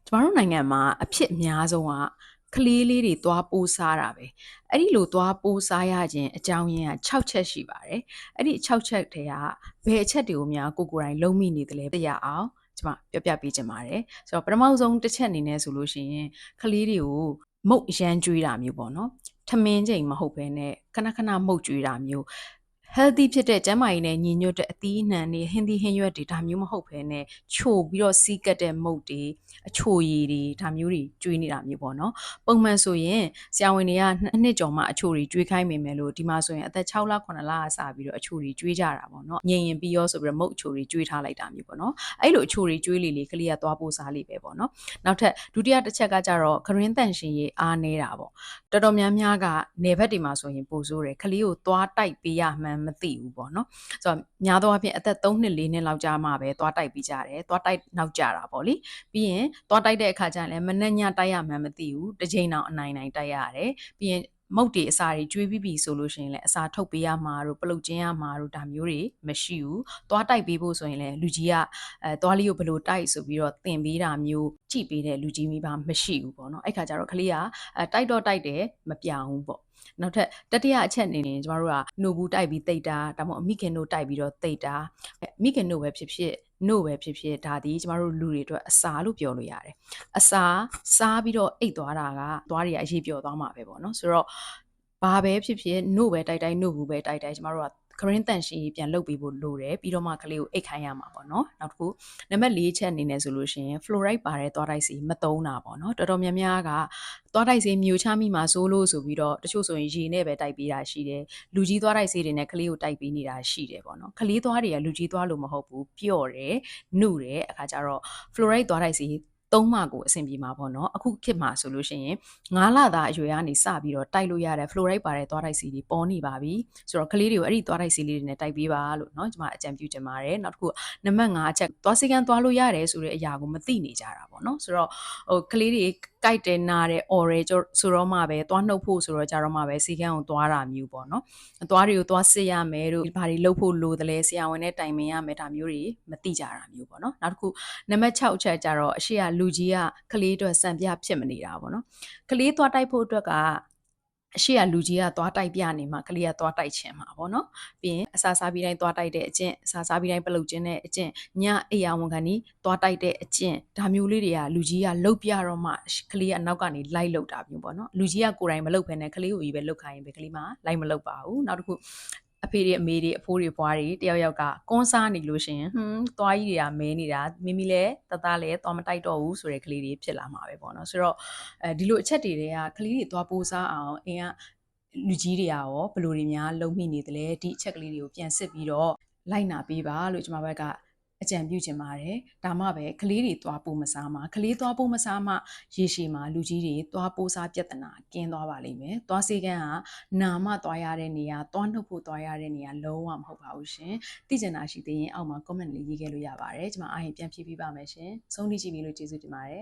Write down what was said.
ကျမတို့နိုင်ငံမှာအဖြစ်အများဆုံးကကလေးလေးတွေသွားပိုးစားတာပဲအဲ့ဒီလိုသွားပိုးစားရခြင်းအကြောင်းရင်းက6ချက်ရှိပါတယ်အဲ့ဒီ6ချက်တည်းကဘယ်အချက်တွေကိုများကိုယ်တိုင်လုံးမိနေတယ်လဲသိရအောင်ကျမပြောပြပေးချင်ပါတယ်ဆိုတော့ပထမဆုံးတစ်ချက်အနေနဲ့ဆိုလို့ရှိရင်ကလေးတွေကိုမုတ်ရမ်းကြွေးတာမျိုးပေါ့နော်ထမင်းချိန်မဟုတ်ဘဲနဲ့ခဏခဏမုတ်ကြွေးတာမျိုး healthy ဖြစ်တဲ့ကျန်းမာရေးနဲ့ညီညွတ်တဲ့အသီးအနှံတွေဟင်းသီးဟင်းရွက်တွေဒါမျိုးမဟုတ်ဘဲနဲ့ချိုပြီးတော့စီးကတ်တဲ့မုတ်တွေအချိုရည်တွေဒါမျိုးတွေကျွေးနေတာမျိုးပေါ့နော်ပုံမှန်ဆိုရင်ဆရာဝန်တွေကနှစ်ကျော်မှအချိုတွေကျွေးခိုင်းမိမယ်လို့ဒီမှာဆိုရင်အသက်6လ9လကစပြီးတော့အချိုတွေကျွေးကြတာပေါ့နော်ငြိမ်ရင်ပြီးရောဆိုပြီးတော့မုတ်အချိုတွေကျွေးထားလိုက်တာမျိုးပေါ့နော်အဲ့လိုအချိုတွေကျွေးလေကလေးကသွားပိုးစားလိပဲပေါ့နော်နောက်ထပ်ဒုတိယတစ်ချက်ကကြတော့ခရင်းတန့်ရှင်ရေးအားနေတာပေါ့တော်တော်များများကနေဘက်တွေမှာဆိုရင်ပိုဆိုးတယ်ကလေးကိုသွားတိုက်ပေးရမှန်းမသိဘူးပေါ့နော်ဆိုတော့များသောအားဖြင့်အသက်3နှစ်4နှစ်လောက်ကြာမှပဲသွားတိုက်ပြီးကြတယ်သွားတိုက်နောက်ကြတာပေါ့လေပြီးရင်သွားတိုက်တဲ့အခါကျရင်လည်းမနှက်ညတိုက်ရမှန်းမသိဘူးတစ်ချိန်တောင်အနိုင်တိုက်ရတယ်ပြီးရင်မုတ်တွေအစာတွေကျွေးပြီးပြီဆိုလို့ရှိရင်လည်းအစာထုတ်ပေးရမှာတို့ပလုတ်ကျင်းရမှာတို့ဒါမျိုးတွေမရှိဘူးသွားတိုက်ပေးဖို့ဆိုရင်လည်းလူကြီးကသွားလေးကိုဘယ်လိုတိုက်ဆိုပြီးတော့သင်ပေးတာမျိုးကြည့်ပေးတဲ့လူကြီးမိဘမရှိဘူးပေါ့နော်အဲ့ခါကျတော့ကလေးကတိုက်တော့တိုက်တယ်မပြောင်းဘူးပေါ့နောက်ထပ်တတိယအချက်အနေနဲ့ကျမတို့ကနှုတ်ဘူးတိုက်ပြီးတိတ်တာဒါမှမဟုတ်မိခင်တို့တိုက်ပြီးတော့တိတ်တာမိခင်တို့ပဲဖြစ်ဖြစ်နို့ပဲဖြစ်ဖြစ်ဒါဒီကျမတို့လူတွေအတွက်အစာလို့ပြောလို့ရတယ်အစာစားပြီးတော့အိတ်သွားတာကသွားတွေကအရေးပြောသွားမှာပဲပေါ့နော်ဆိုတော့ဘာပဲဖြစ်ဖြစ်နို့ပဲတိုက်နို့ဘူးပဲတိုက်ကျမတို့ကခရင်းတန်ရှင်းပြန်လုပ်ပေးဖို့လိုတယ်ပြီးတော့မှကလေးကိုအိတ်ခိုင်းရမှာပေါ့နော်နောက်တစ်ခုနံပါတ်4ချက်အနေနဲ့ဆိုလို့ရှိရင် fluoride ပါတဲ့သွားတိုက်စီမသုံးတာပေါ့နော်တော်တော်များများကသွားတိုက်စီမျိုးချမိမှာစိုးလို့ဆိုပြီးတော့တချို့ဆိုရင်ရေနဲ့ပဲတိုက်ပေးတာရှိတယ်လူကြီးသွားတိုက်စီတွေနဲ့ကလေးကိုတိုက်ပေးနေတာရှိတယ်ပေါ့နော်ကလေးသွားတွေကလူကြီးသွားလို့မဟုတ်ဘူးပျော့တယ်နှုတ်တယ်အခါကျတော့ fluoride သွားတိုက်စီသုံးမှကိုအဆင်ပြေမှာပေါ့နော်အခုခေတ်မှာဆိုလို့ရှိရင်9လသားအရွယ်ကနေစပြီးတော့တိုက်လို့ရတဲ့ fluoride ပါတဲ့သွားတိုက်စီတွေပေါ်နေပါပြီဆိုတော့ကလေးတွေကိုအဲ့ဒီသွားတိုက်စီလေးတွေနဲ့တိုက်ပေးပါလို့เนาะကျွန်မအကြံပြုချင်ပါတယ်နောက်တစ်ခုနံပါတ်5အချက်သွားစီကံသွားလို့ရတယ်ဆိုတဲ့အရာကိုမသိနေကြတာပေါ့နော်ဆိုတော့ကလေးတွေကြိုက်တယ်နားတယ်အော်တယ်ဆိုတော့မှပဲသွားနှုတ်ဖို့ဆိုတော့ကြတော့မှပဲစီကံကိုသွားတာမျိုးပေါ့နော်သွားတွေကိုသွားစစ်ရမယ်တို့ဘာတွေလုပ်ဖို့လိုသလဲဆရာဝန်နဲ့တိုင်ပင်ရမယ်ဒါမျိုးတွေမသိကြတာမျိုးပေါ့နော်နောက်တစ်ခုနံပါတ်6အချက်ကြတော့အရှိကလူကြီးကကလေးအတွက်စံပြဖြစ်မနေတာပေါ့နော်ကလေးသွားတိုက်ဖို့အတွက်ကအရှိကလူကြီးကသွားတိုက်ပြနေမှာကလေးကသွားတိုက်ချင်မှာပေါ့နော်ပြီးရင်အစာစားပြီးတိုင်းသွားတိုက်တဲ့အကျင့်အစာစားပြီးတိုင်းပလုတ်ကျင်းတဲ့အကျင့်ညအိယာဝန်ခံကြီးသွားတိုက်တဲ့အကျင့်ဒါမျိုးလေးတွေကလူကြီးကလှုပ်ပြတော့မှကလေးကအနောက်ကနေလိုက်လှုပ်တာမျိုးပေါ့နော်လူကြီးကကိုယ်တိုင်မလှုပ်ဖ ೇನೆ ကလေးကိုကြီးပဲလှုပ်ခိုင်းရင်ပဲကလေးမလိုက်မလှုပ်ပါဘူးနောက်တစ်ခုအဖေတွေအမေတွေအဖိုးတွေဘွားတွေတယောက်ယောက်ကကွန်းစားနေလို့ရှိရင်သွားကြီးတွေကမဲနေတာမိမိလည်းတသားလည်းသွားမတိုက်တော့ဘူးဆိုတဲ့ကလေးတွေဖြစ်လာမှာပဲပေါ့နော်ဆိုတော့ဒီလိုအချက်တွေကကလေးတွေသွားပိုးစားအောင်အင်းကလူကြီးတွေကရောဘယ်လိုတွေများလုံးမိနေသလဲဒီအချက်ကလေးတွေကိုပြန်စစ်ပြီးတော့လိုက်နာပေးပါလို့ကျွန်မဘက်ကအကြံပြုချင်ပါတယ်ဒါမှပဲကလေးတွေသွားပိုးမစားမှာကလေးသွားပိုးမစားမှရေရှည်မှာလူကြီးတွေသွားပိုးစားပြဿနာကင်းသွားပါလိမ့်မယ်သွားစေကန်းကနာမသွားရတဲ့နေရာသွားနှုတ်ဖို့သွားရတဲ့နေရာလုံးဝမဟုတ်ပါဘူးရှင်သိချင်တာရှိသေးရင်အောက်မှာ comment လေးရေးခဲ့လို့ရပါတယ်ကျွန်မအားရင်ပြန်ဖြည့်ပေးပါမယ်ရှင်ဆုံးဖြတ်ကြည့်ပြီးလို့ကျေးဇူးတင်ပါတယ်